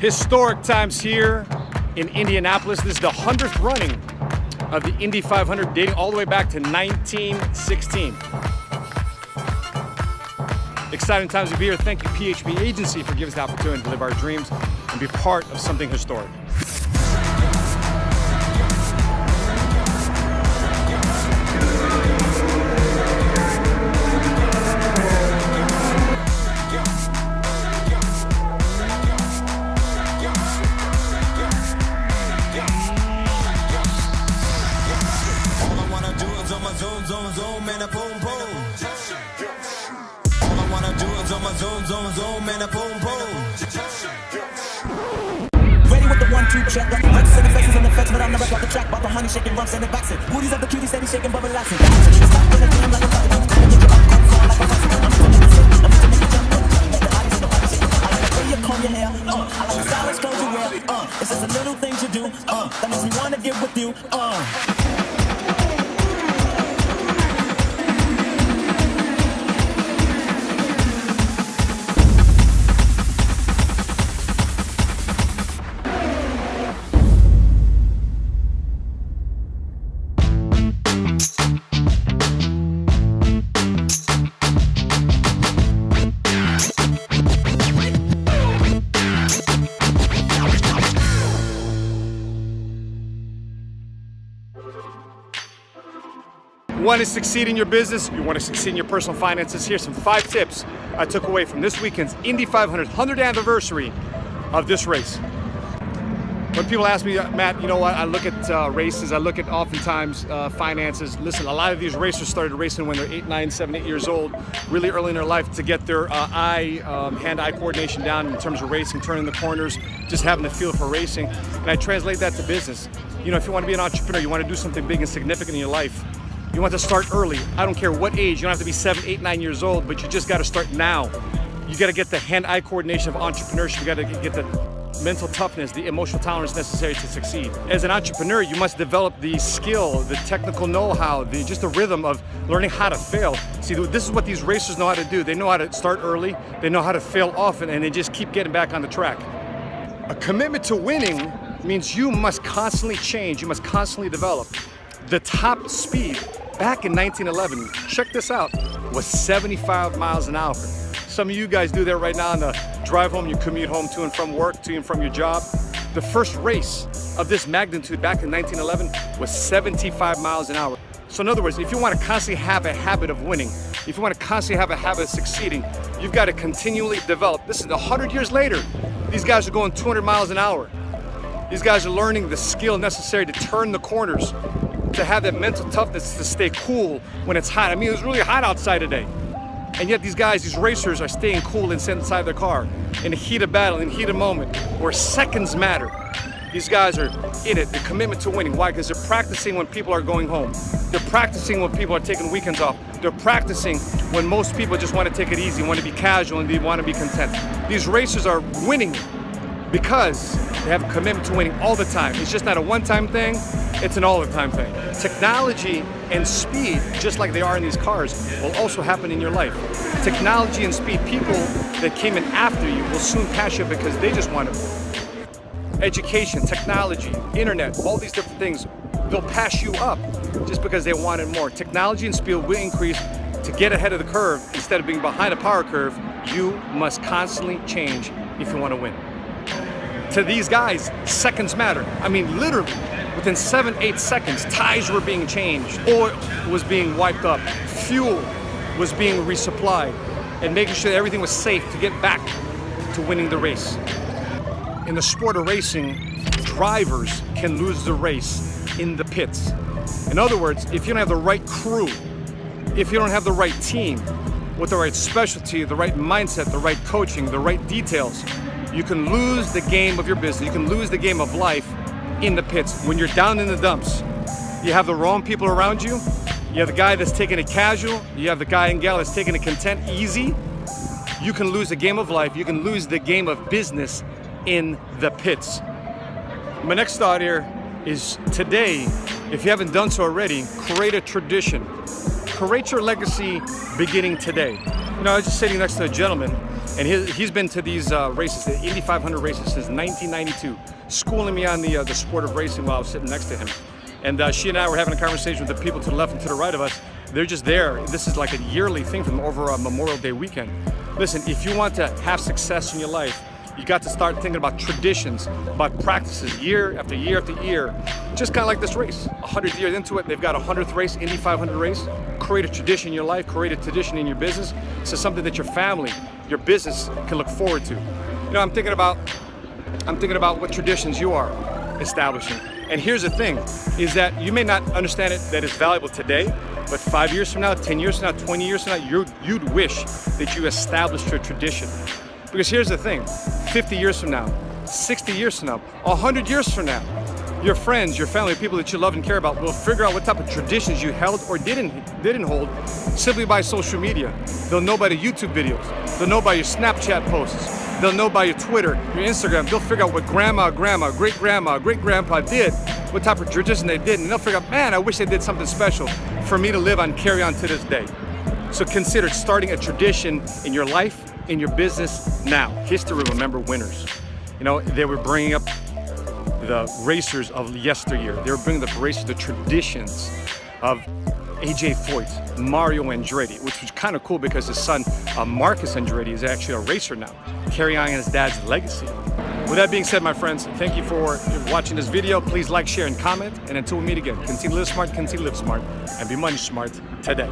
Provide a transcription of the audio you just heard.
Historic times here in Indianapolis. This is the 100th running of the Indy 500, dating all the way back to 1916. Exciting times to be here. Thank you, PHB Agency, for giving us the opportunity to live our dreams and be part of something historic. Zoom, and a boom, boom. All I wanna do is on my zoom, and a boom, boom. Ready with the 1-2 check. Records and effects and effects, but I'm never got the track. About the honey shaking, rumps and boxing. Booties of the cutie, steady shaking, but relaxing. Stop with a dream like a fucking I'm to make you jump up. Let the bodies in the body shake. I like the way you comb your hair. I like the stylish clothes you wear. It's just the little things you do. That makes me wanna get with you. You want to succeed in your business, you want to succeed in your personal finances. Here's some 5 tips I took away from this weekend's Indy 500 100th anniversary of this race. When people ask me, Matt, you know what, I look at races, I look at oftentimes finances. Listen, a lot of these racers started racing when they're 8, 9, 7, 8 years old, really early in their life, to get their hand-eye coordination down in terms of racing, turning the corners, just having the feel for racing. And I translate that to business. You know, if you want to be an entrepreneur, you want to do something big and significant in your life, you want to start early. I don't care what age. You don't have to be 7, 8, 9 years old, but you just got to start now. You got to get the hand-eye coordination of entrepreneurship. You got to get the mental toughness, the emotional tolerance necessary to succeed. As an entrepreneur, you must develop the skill, the technical know-how, just the rhythm of learning how to fail. See, this is what these racers know how to do. They know how to start early, they know how to fail often, and they just keep getting back on the track. A commitment to winning means you must constantly change, you must constantly develop. The top speed back in 1911, check this out, was 75 miles an hour. Some of you guys do that right now on the drive home, you commute home to and from work, to and from your job. The first race of this magnitude back in 1911 was 75 miles an hour. So in other words, if you want to constantly have a habit of winning, if you want to constantly have a habit of succeeding, you've got to continually develop. This is 100 years later. These guys are going 200 miles an hour. These guys are learning the skill necessary to turn the corners, to have that mental toughness to stay cool when it's hot. I mean, it was really hot outside today. And yet these guys, these racers, are staying cool and sitting inside their car in the heat of battle, in the heat of moment, where seconds matter. These guys are in it, the commitment to winning. Why? Because they're practicing when people are going home. They're practicing when people are taking weekends off. They're practicing when most people just want to take it easy, want to be casual, and they want to be content. These racers are winning because they have a commitment to winning all the time. It's just not a one-time thing, it's an all-the-time thing. Technology and speed, just like they are in these cars, will also happen in your life. Technology and speed, people that came in after you will soon pass you because they just want it. Education, technology, internet, all these different things, they'll pass you up just because they wanted more. Technology and speed will increase. To get ahead of the curve, instead of being behind a power curve, you must constantly change if you want to win. To these guys, seconds matter. I mean, literally, within 7, 8 seconds, tires were being changed, oil was being wiped up, fuel was being resupplied, and making sure that everything was safe to get back to winning the race. In the sport of racing, drivers can lose the race in the pits. In other words, if you don't have the right crew, if you don't have the right team, with the right specialty, the right mindset, the right coaching, the right details, you can lose the game of your business, you can lose the game of life in the pits. When you're down in the dumps, you have the wrong people around you, you have the guy that's taking it casual, you have the guy and gal that's taking it content, easy, you can lose the game of life, you can lose the game of business in the pits. My next thought here is today, if you haven't done so already, create a tradition. Create your legacy beginning today. You know, I was just sitting next to a gentleman And he's been to these races, the Indy 500 races, since 1992, schooling me on the sport of racing while I was sitting next to him. And she and I were having a conversation with the people to the left and to the right of us. They're just there. This is like a yearly thing from over a Memorial Day weekend. Listen, if you want to have success in your life, you got to start thinking about traditions, about practices year after year after year. Just kind of like this race. 100 years into it, they've got a 100th race, Indy 500 race. Create a tradition in your life, create a tradition in your business. So something that your family, your business can look forward to. You know, I'm thinking about what traditions you are establishing. And here's the thing, is that you may not understand it that it's valuable today, but 5 years from now, 10 years from now, 20 years from now, you'd wish that you established your tradition. Because here's the thing, 50 years from now, 60 years from now, 100 years from now, your friends, your family, people that you love and care about will figure out what type of traditions you held or didn't hold simply by social media. They'll know by the YouTube videos. They'll know by your Snapchat posts. They'll know by your Twitter, your Instagram. They'll figure out what grandma, great-grandpa did, what type of tradition they did, and they'll figure out, man, I wish they did something special for me to live on, carry on to this day. So consider starting a tradition in your life, in your business now. History will remember winners. You know, they were bringing up the racers of yesteryear. They were bringing the racers, the traditions of AJ Foyt, Mario Andretti, which was kind of cool because his son, Marcus Andretti, is actually a racer now, carrying on his dad's legacy. With that being said, my friends, thank you for watching this video. Please like, share, and comment. And until we meet again, continue to live smart, and be money smart today.